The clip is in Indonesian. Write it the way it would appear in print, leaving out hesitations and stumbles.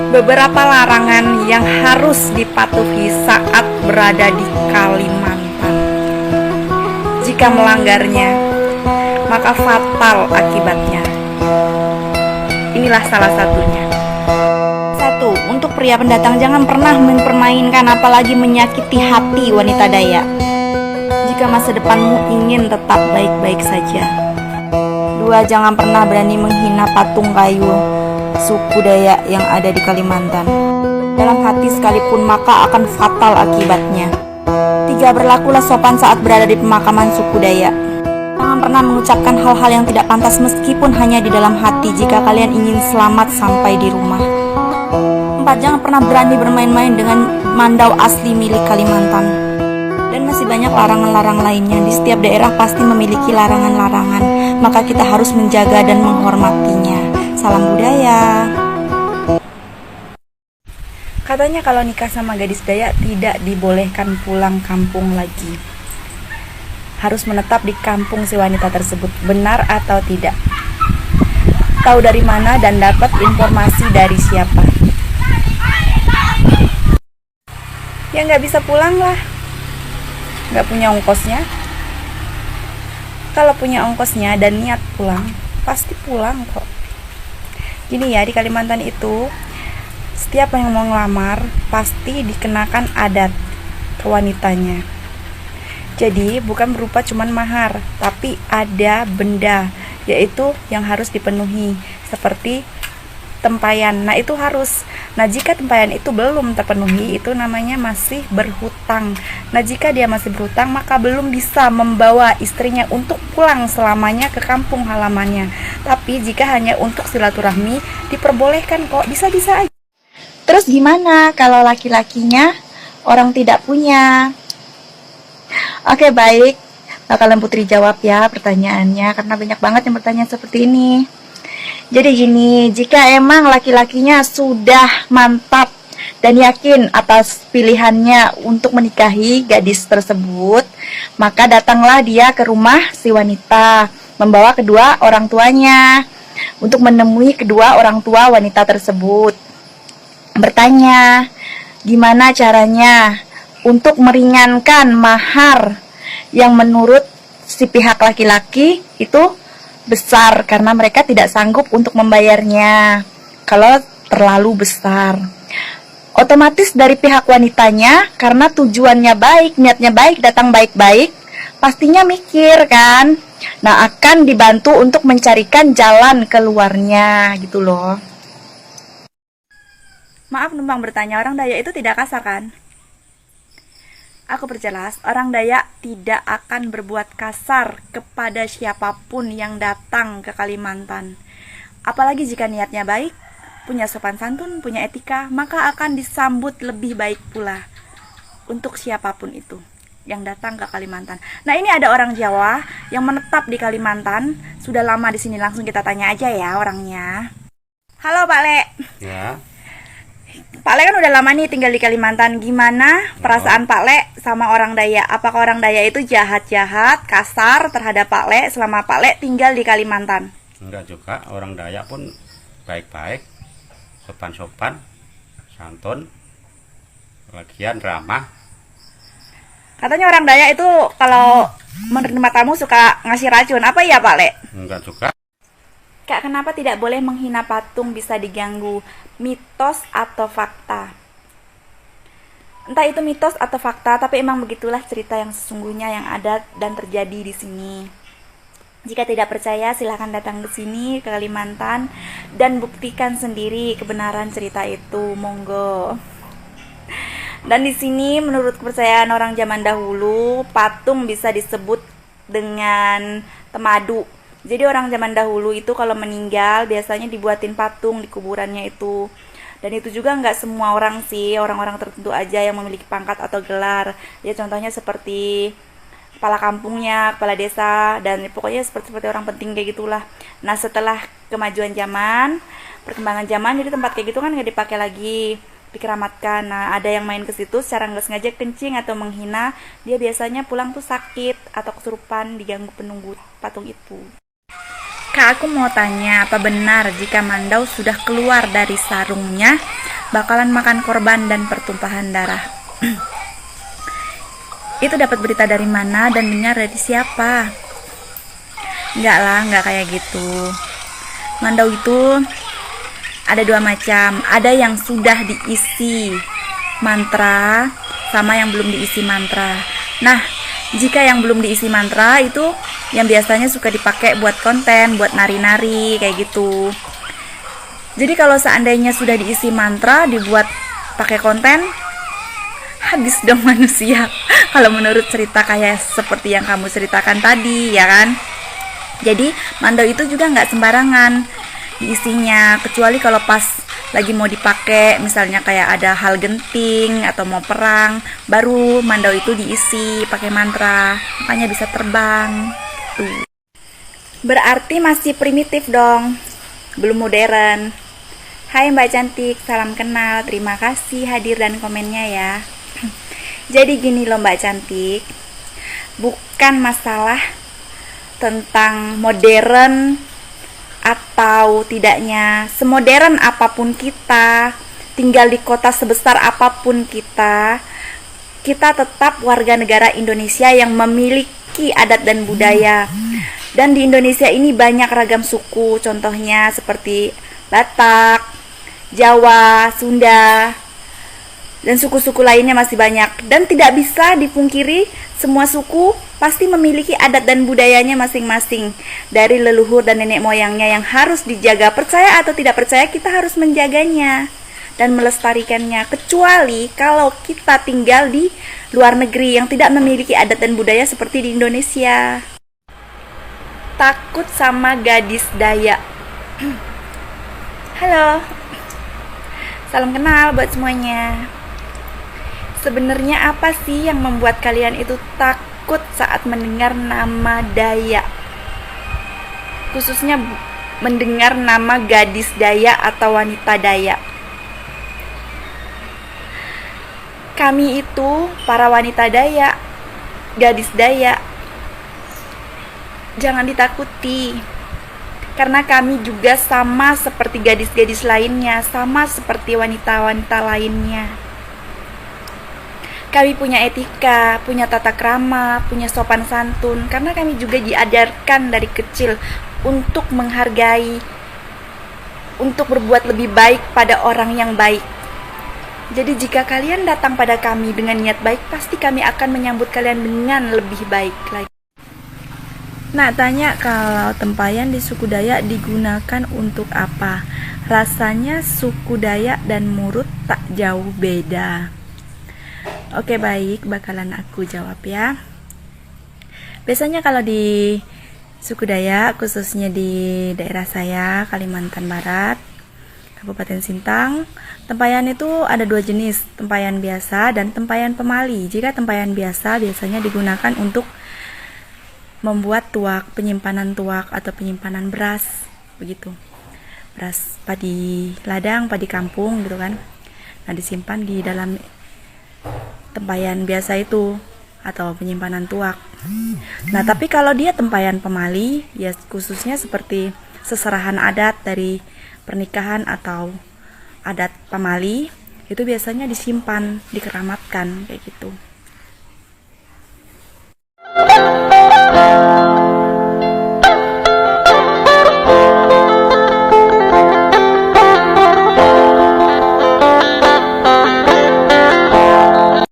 Beberapa larangan yang harus dipatuhi saat berada di Kalimantan. Jika melanggarnya, maka fatal akibatnya. Inilah salah satunya. 1. Untuk pria pendatang, jangan pernah mempermainkan apalagi menyakiti hati wanita Dayak. Jika masa depanmu ingin tetap baik-baik saja. 2. Jangan pernah berani menghina patung kayu suku Dayak yang ada di Kalimantan. Dalam hati sekalipun, maka akan fatal akibatnya. 3. Berlakulah sopan saat berada di pemakaman suku Dayak. Jangan pernah mengucapkan hal-hal yang tidak pantas meskipun hanya di dalam hati jika kalian ingin selamat sampai di rumah. 4. Jangan pernah berani bermain-main dengan mandau asli milik Kalimantan. Dan masih banyak larangan-larangan lainnya. Di setiap daerah pasti memiliki larangan-larangan, maka kita harus menjaga dan menghormatinya. Salam budaya. Katanya kalau nikah sama gadis Dayak tidak dibolehkan pulang kampung lagi. Harus menetap di kampung si wanita tersebut. Benar atau tidak? Tahu dari mana dan dapat informasi dari siapa? Ya nggak bisa pulang lah. Nggak punya ongkosnya. Kalau punya ongkosnya dan niat pulang, pasti pulang kok. Gini ya, di Kalimantan itu setiap yang mau ngelamar pasti dikenakan adat ke wanitanya. Jadi bukan berupa cuman mahar, tapi ada benda, yaitu yang harus dipenuhi, seperti tempayan. Nah itu harus. Nah jika tempayan itu belum terpenuhi, itu namanya masih berhutang. Nah jika dia masih berhutang, maka belum bisa membawa istrinya untuk pulang selamanya ke kampung halamannya. Tapi jika hanya untuk silaturahmi, diperbolehkan kok, bisa-bisa aja. Terus gimana kalau laki-lakinya orang tidak punya? Oke, baik, bakalan Putri jawab ya pertanyaannya, karena banyak banget yang bertanya seperti ini. Jadi gini, jika emang laki-lakinya sudah mantap dan yakin atas pilihannya untuk menikahi gadis tersebut, maka datanglah dia ke rumah si wanita, membawa kedua orang tuanya untuk menemui kedua orang tua wanita tersebut. Bertanya, gimana caranya untuk meringankan mahar yang menurut si pihak laki-laki itu besar karena mereka tidak sanggup untuk membayarnya kalau terlalu besar. Otomatis dari pihak wanitanya, karena tujuannya baik, niatnya baik, datang baik-baik, pastinya mikir kan. Nah, akan dibantu untuk mencarikan jalan keluarnya gitu loh. Maaf numpang bertanya, orang Dayak itu tidak kasar kan? Aku perjelas, orang Dayak tidak akan berbuat kasar kepada siapapun yang datang ke Kalimantan. Apalagi jika niatnya baik, punya sopan santun, punya etika, maka akan disambut lebih baik pula untuk siapapun itu yang datang ke Kalimantan. Nah, ini ada orang Jawa yang menetap di Kalimantan, sudah lama di sini. Langsung kita tanya aja ya orangnya. Halo Pak Le. Ya. Pak Le kan udah lama nih tinggal di Kalimantan. Gimana perasaan Pak Le sama orang Dayak? Apakah orang Dayak itu jahat-jahat, kasar terhadap Pak Le selama Pak Le tinggal di Kalimantan? Enggak juga, orang Dayak pun baik-baik, sopan-sopan, santun, lagian ramah. Katanya orang Dayak itu kalau menerima tamu suka ngasih racun. Apa iya Pak Le? Enggak juga. Kak, kenapa tidak boleh menghina patung bisa diganggu? Mitos atau fakta? Entah itu mitos atau fakta, tapi emang begitulah cerita yang sesungguhnya yang ada dan terjadi di sini. Jika tidak percaya, silahkan datang ke sini, ke Kalimantan, dan buktikan sendiri kebenaran cerita itu. Monggo. Dan di sini, menurut kepercayaan orang zaman dahulu, patung bisa disebut dengan temadu. Jadi orang zaman dahulu itu kalau meninggal biasanya dibuatin patung di kuburannya itu. Dan itu juga nggak semua orang sih, orang-orang tertentu aja yang memiliki pangkat atau gelar. Ya contohnya seperti kepala kampungnya, kepala desa, dan pokoknya seperti orang penting kayak gitulah. Nah setelah kemajuan zaman, perkembangan zaman, jadi tempat kayak gitu kan nggak dipakai lagi, dikeramatkan. Nah ada yang main ke situ secara nggak sengaja kencing atau menghina, dia biasanya pulang tuh sakit atau kesurupan, diganggu penunggu patung itu. Kak, aku mau tanya, apa benar jika mandau sudah keluar dari sarungnya, bakalan makan korban dan pertumpahan darah. Itu dapat berita dari mana dan dengar dari siapa? Enggak lah, enggak kayak gitu. Mandau itu ada dua macam. Ada yang sudah diisi mantra sama yang belum diisi mantra. Nah, jika yang belum diisi mantra itu yang biasanya suka dipakai buat konten, buat nari-nari kayak gitu. Jadi kalau seandainya sudah diisi mantra dibuat pakai konten, habis dong manusia. Kalau menurut cerita kayak seperti yang kamu ceritakan tadi, ya kan? Jadi mandau itu juga nggak sembarangan diisinya, kecuali kalau pas lagi mau dipakai, misalnya kayak ada hal genting atau mau perang, baru mandau itu diisi pakai mantra, makanya bisa terbang. Tuh. Berarti masih primitif dong, belum modern. Hai Mbak Cantik, salam kenal, terima kasih hadir dan komennya ya. Jadi gini loh Mbak Cantik, bukan masalah tentang modern atau tidaknya. Semodern apapun kita, tinggal di kota sebesar apapun kita tetap warga negara Indonesia yang memiliki adat dan budaya. Dan di Indonesia ini banyak ragam suku, contohnya seperti Batak, Jawa, Sunda, dan suku-suku lainnya masih banyak. Dan tidak bisa dipungkiri semua suku pasti memiliki adat dan budayanya masing-masing dari leluhur dan nenek moyangnya yang harus dijaga. Percaya atau tidak percaya, kita harus menjaganya dan melestarikannya. Kecuali kalau kita tinggal di luar negeri yang tidak memiliki adat dan budaya seperti di Indonesia. Takut sama gadis Dayak. Halo, salam kenal buat semuanya. Sebenarnya apa sih yang membuat kalian itu takut saat mendengar nama Dayak? Khususnya mendengar nama gadis Dayak atau wanita Dayak. Kami itu para wanita Dayak, gadis Dayak, jangan ditakuti. Karena kami juga sama seperti gadis-gadis lainnya, sama seperti wanita-wanita lainnya. Kami punya etika, punya tata krama, punya sopan santun, karena kami juga diajarkan dari kecil untuk menghargai, untuk berbuat lebih baik pada orang yang baik. Jadi jika kalian datang pada kami dengan niat baik, pasti kami akan menyambut kalian dengan lebih baik lagi. Nah, tanya kalau tempayan di suku Dayak digunakan untuk apa? Rasanya suku Dayak dan Murut tak jauh beda. Oke, baik, bakalan aku jawab ya. Biasanya kalau di suku Dayak, khususnya di daerah saya, Kalimantan Barat, Kabupaten Sintang, tempayan itu ada dua jenis, tempayan biasa dan tempayan pemali. Jika tempayan biasa biasanya digunakan untuk membuat tuak, penyimpanan tuak atau penyimpanan beras, begitu. Beras padi ladang, padi kampung gitu kan. Nah, disimpan di dalam tempayan biasa itu atau penyimpanan tuak. Nah, tapi kalau dia tempayan pemali, ya khususnya seperti seserahan adat dari pernikahan atau adat pemali, itu biasanya disimpan, dikeramatkan kayak gitu.